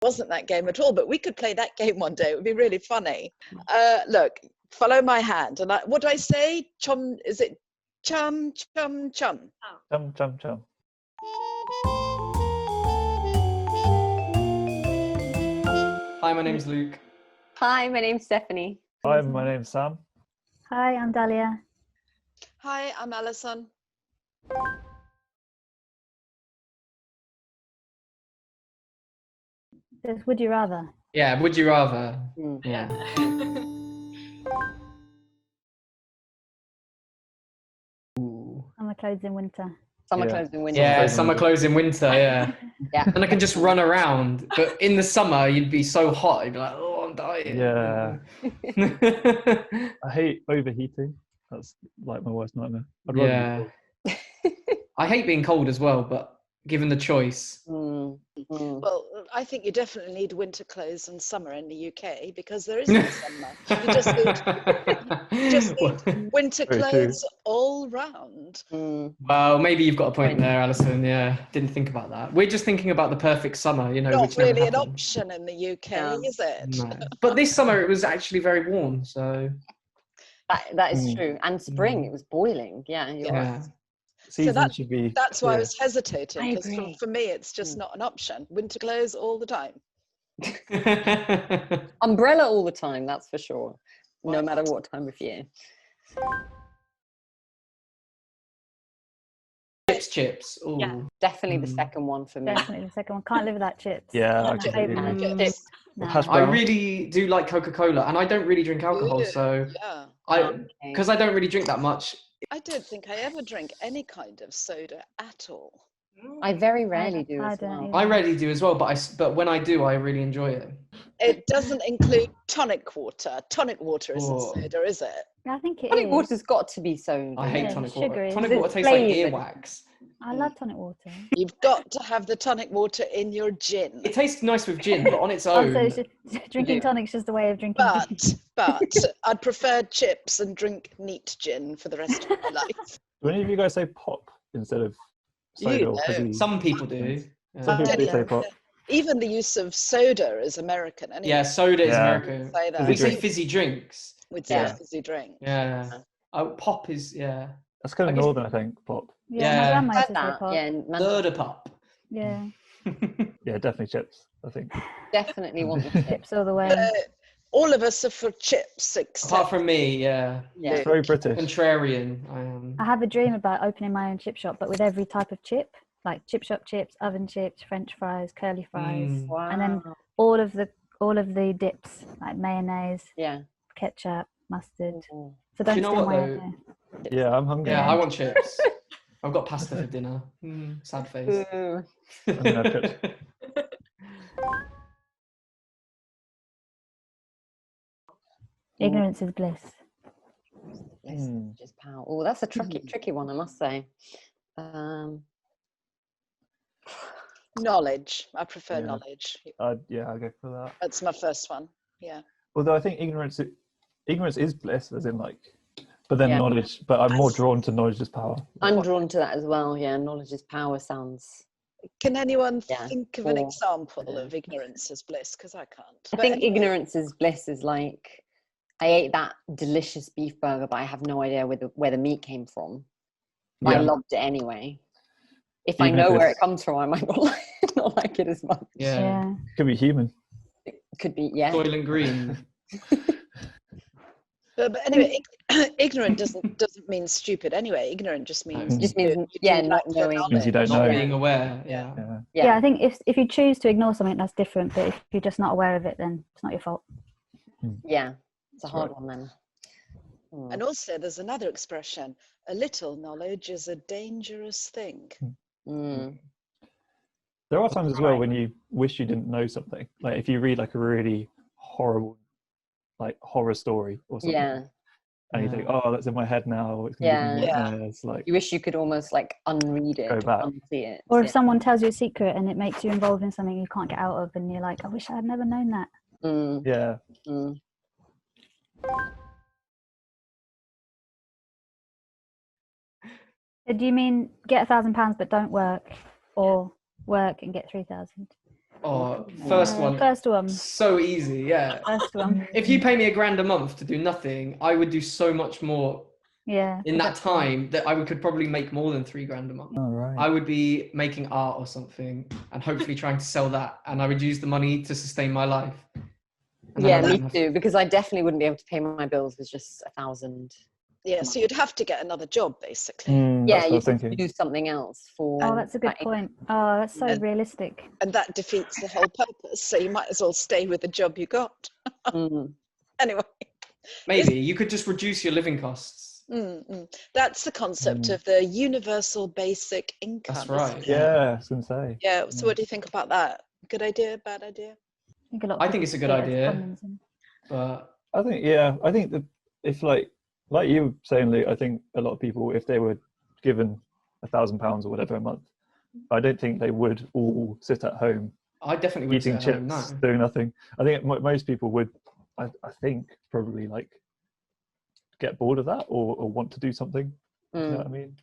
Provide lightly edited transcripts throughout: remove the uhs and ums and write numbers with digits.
Wasn't that game at all, but we could play that game one day. It would be really funny. Look, follow my hand. And what do I say? Chum, is it chum, chum, chum? Chum, chum, chum. Hi, my name's Luke. Hi, my name's Stephanie. Hi, my name's Sam. Hi, I'm Dahlia. Hi, I'm Alison. Says, would you rather? Yeah, would you rather? Yeah. Summer clothes in winter. Summer Yeah. clothes in winter. Yeah, summer clothes in winter, yeah. Yeah. And I can just run around. But in the summer, you'd be so hot. You'd be like, oh, I'm dying. Yeah. I hate overheating. That's like my worst nightmare. I'd rather Yeah. be cold. I hate being cold as well, but given the choice. Well, I think you definitely need winter clothes in summer in the UK because there is no summer. You just need winter Very true. clothes all round. Well, maybe you've got a point there, Alison. Yeah, didn't think about that. We're just thinking about the perfect summer, you know. Not which never really an happened. option in the UK, Yeah. is it? No. But this summer, it was actually very warm, so... That is true. And spring, it was boiling. Yeah, you're Yeah. right. Season should be That's why I clear. was hesitating, I because agree. for me it's just not an option. Winter clothes all the time. Umbrella all the time, that's for sure. No matter what time of year. Chips. Ooh. Yeah, definitely the second one for me. Definitely the second one. Can't live without chips. Yeah, I My get favourite. it. Chips. No. Hash I brown. really do like Coca-Cola, and I don't really drink alcohol, so Yeah. because I don't really drink that much. I don't think I ever drink any kind of soda at all. I very rarely do I as don't well. either. I rarely do as well, but when I do, I really enjoy it. It doesn't include tonic water. Tonic water isn't Oh. soda, is it? I think it Tonic is. water's got to be so. I hate Yeah, tonic sugar water. is- Tonic It's water tastes like flavoured. earwax. I love tonic water. You've got to have the tonic water in your gin. It tastes nice with gin, but on its Oh, own. so it's just, drinking Yeah. tonic's just a way of drinking gin. But I'd prefer chips and drink neat gin for the rest of my life. Do any of you guys say pop instead of soda You or know. fizzy? Some people do. Some people do Yeah. say pop. Even the use of soda is American. Anyway. Yeah, soda is Yeah. American. Say that. We say fizzy drinks. We'd say Yeah. fizzy drink. Yeah. Oh, pop is That's kind I of guess- northern, I think, pop. Yeah, Yeah. my grandma used Heard to say that. pop. Yeah, and man, soda pop. Yeah. Yeah, definitely chips, I think. definitely want the chips. Chips all the way. All of us are for chips, except Apart from me, yeah. Yeah. It's very British. Contrarian. I am. I have a dream about opening my own chip shop, but with every type of chip, like chip shop chips, oven chips, French fries, curly fries, Wow. and then all of the dips, like mayonnaise, Yeah. ketchup, mustard. Mm. So don't you know steal what, my though? idea. Yeah, I'm hungry. Yeah, I want chips. I've got pasta for dinner. Sad face. Ooh. I'm gonna have chips. Ignorance is bliss. Just power. Oh, that's a tricky one, I must say. knowledge. I prefer Yeah. knowledge. Yeah, I'll go for that. That's my first one. Yeah. Although I think ignorance is bliss, as in like, but then Yeah. knowledge. But I'm more drawn to knowledge is power. I'm drawn to that as well. Yeah, knowledge is power sounds. Can anyone Yeah, think of an or- example of ignorance as bliss? Because I can't. I But think anyway, ignorance is bliss is like, I ate that delicious beef burger, but I have no idea where the meat came from. But I Yeah. loved it anyway. If I Even if know where it it's- comes from, I might not like it as much. Yeah. Yeah. Could be human. It could be, yeah. Soylent Green. but anyway, ignorant doesn't mean stupid. Anyway, ignorant just means Just means, you yeah, do not lack the knowing. knowledge. Means you don't Not know. being aware. Yeah. Yeah. Yeah. Yeah, I think if you choose to ignore something, that's different. But if you're just not aware of it, then it's not your fault. Yeah, it's a That's hard right. one then. Hmm. And also, there's another expression: a little knowledge is a dangerous thing. Mm. There are times as well when you wish you didn't know something. Like if you read like a really horrible, like horror story or something, Yeah, and you think, oh, that's in my head now. It's gonna give me Yeah. nightmares. Like, you wish you could almost like unread it, Go back. unsee it. Or if Yeah. someone tells you a secret and it makes you involved in something you can't get out of, and you're like, I wish I had never known that. Mm, yeah, mm. Do you mean get £1,000 but don't work, or work and get 3,000? Oh, first one. First one. So easy, yeah. First one. If you pay me £1,000 a month to do nothing, I would do so much more Yeah. in that time that I could probably make more than £3,000 a month. Oh, right. I would be making art or something and hopefully trying to sell that, and I would use the money to sustain my life. And then I Yeah, me wouldn't have- too, because I definitely wouldn't be able to pay my bills with just 1,000. Yeah, so you'd have to get another job, basically. Yeah, That's what I you was can thinking. do something else for. Oh, that's a good like, point. Oh, that's so And- realistic. And that defeats the whole purpose. So you might as well stay with the job you got. Mm. Anyway. Maybe you could just reduce your living costs. That's the concept of the universal basic income. That's right. isn't it? Yeah, I was going to say. Yeah, so what do you think about that? Good idea, bad idea? I think it's a good idea. But I think that if like you were saying, Luke, I think a lot of people, if they were given £1,000 or whatever a month, I don't think they would all sit at home I definitely would eating sit at home, chips, no. doing nothing. I think most people would, I think, probably like get bored of that or want to do something. You know what I mean?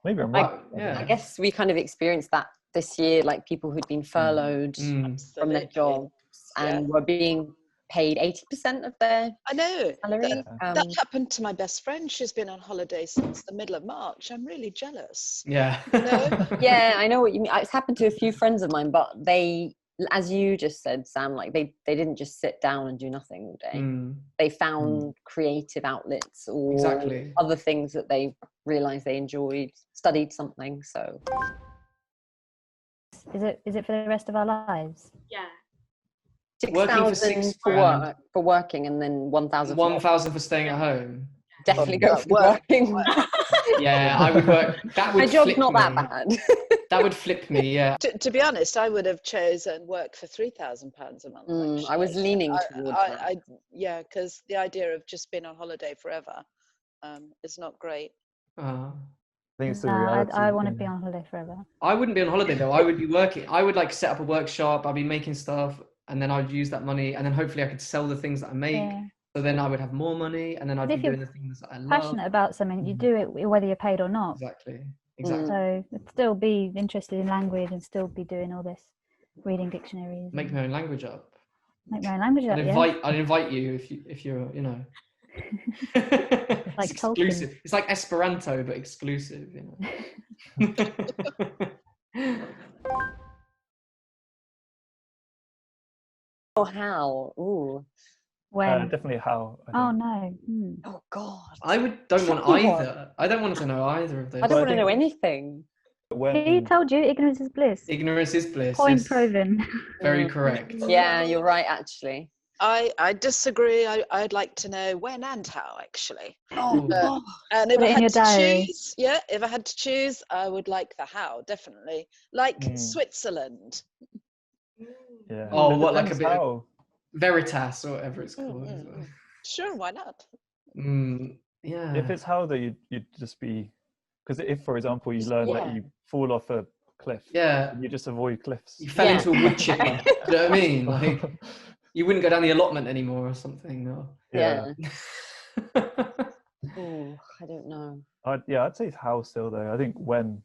Maybe I'm right. yeah. I guess we kind of experienced that this year, like people who'd been furloughed from their Absolutely. jobs and were being paid 80% of their I know. salary. That happened to my best friend. She's been on holiday since the middle of March. I'm really jealous. Yeah. No? Yeah, I know what you mean. It's happened to a few friends of mine, but they, as you just said, Sam, like they didn't just sit down and do nothing all day. They found creative outlets or Exactly. other things that they realized they enjoyed, studied something. So Is it for the rest of our lives? Yeah. Working for 6,000 £6,000. for working, and then 1,000 1,000 for staying at home. definitely go for working. Yeah, I would work. That would My job's flip not me. that bad. That would flip me, yeah. To be honest, I would have chosen work for £3,000 a month. I was actually. leaning towards that. Yeah, because the idea of just being on holiday forever is not great. I think it's the Nah, reality. I want to be on holiday forever. I wouldn't be on holiday though. I would be working. I would like set up a workshop. I'd be making stuff, and then I'd use that money, and then hopefully I could sell the things that I make. Yeah. So then I would have more money, and then I'd If be you're doing the things that I love. Passionate about something, you do it whether you're paid or not. Exactly. Exactly. So you'd still be interested in language and still be doing all this, reading dictionaries. Make my own language up. Make my own language up, I'd invite you if you're, you know. Like it's Tolkien. exclusive. It's like Esperanto but exclusive, you know. Or how? Ooh. When? Definitely how. Oh no. Oh God. I don't want Tricky one. either. I don't want to know either of those. I don't want to think- know anything. He told you ignorance is bliss. Ignorance is bliss. Point Yes. proven. Very correct. Yeah, you're right. Actually. I disagree. I'd like to know when and how, actually. Oh, Uh, and if Put I it in had your to diary. choose, if I had to choose, I would like the how, definitely. Like Switzerland. Yeah. Oh, It what, like a depends bit of- how. Veritas or whatever it's called. Sure, why not? Yeah. If it's how, that you'd just be, because if, for example, you learn that you fall off a cliff, Yeah. you just avoid cliffs. You fell Yeah. into a wood chipper. Do you know what I mean? Like, you wouldn't go down the allotment anymore or something. Or... yeah. Oh, I don't know. I'd say it's how still though. I think when,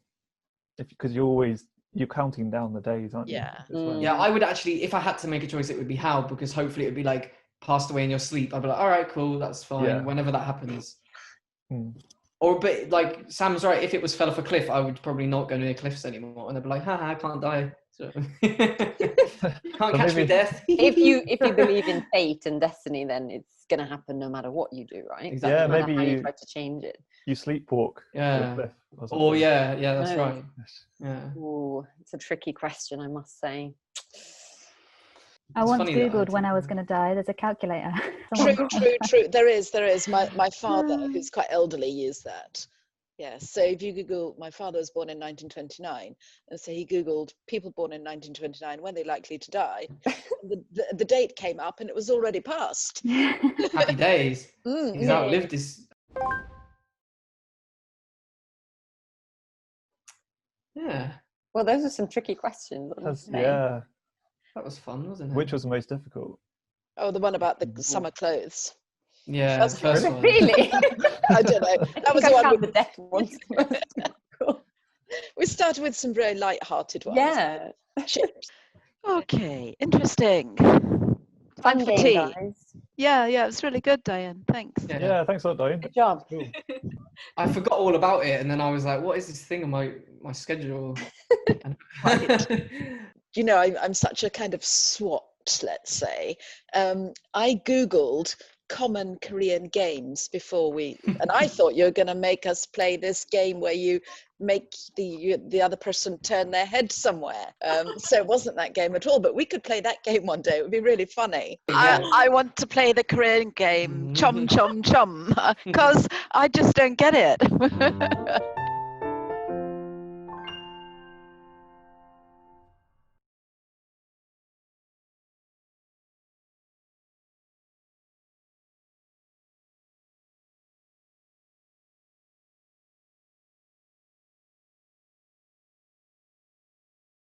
because you're counting down the days, aren't you? Yeah. It's when. Yeah, I would actually, if I had to make a choice, it would be how, because hopefully it would be like passed away in your sleep. I'd be like, all right, cool, that's fine. Yeah. Whenever that happens. Mm. But like Sam's right, if it was fell off a cliff, I would probably not go near cliffs anymore. And they'd be like, haha, I can't die. So you can't catch me, maybe- death. If you believe in fate and destiny, then it's gonna happen no matter what you do, right? Exactly. Yeah, No matter maybe how you you- try to change it. You sleepwalk to Yeah. a cliff. Or Oh something. yeah, that's No. right. Yeah. Ooh, it's a tricky question, I must say. I It's once funny that I googled when I was didn't going to die. There's a calculator. True. There is. My father, who's quite elderly, used that. Yeah. So if you Google, my father was born in 1929, and so he Googled people born in 1929 when they're likely to die. And the date came up, and it was already past. Happy days. He's outlived his. Yeah, Well, those are some tricky questions. I must say. Yeah. that was fun, wasn't it? Which was the most difficult? Oh, the one about the summer clothes. Yeah, That's first one. Really? I don't know. That was I the found one. the death ones. We started with some very light-hearted ones. Yeah. Chips. Okay, interesting. Fun for game, tea. guys. Yeah, it's really good, Diane. Thanks. Yeah, thanks a lot, Diane. Good job. Cool. I forgot all about it, and then I was like, "What is this thing on my schedule?" You know, I'm such a kind of SWOT, let's say. I Googled common Korean games before and I thought you were going to make us play this game where you make the other person turn their head somewhere. So it wasn't that game at all, but we could play that game one day. It would be really funny. Yeah. I want to play the Korean game, Chom Chom Chom, because I just don't get it.